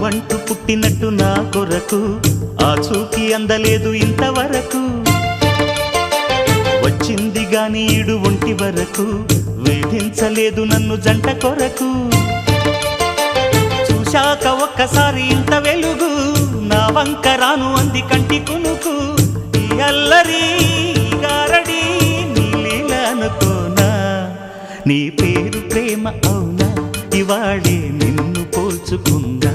నువ్వంటూ పుట్టినట్టు నా కొరకు ఆ చూకి అందలేదు ఇంతవరకు వచ్చింది గాని ఈడు ఒంటి వరకు వేధించలేదు నన్ను జంట కొరకు చూశాక ఒక్కసారి ఇంత వెలుగు నా వంక రాను అంది కంటి కునుకు ఈ అల్లరి గారడి నీ లీల అనుకోనా నీ పేరు ప్రేమ అవునా ఇవాళే నిన్ను పోల్చుకుందా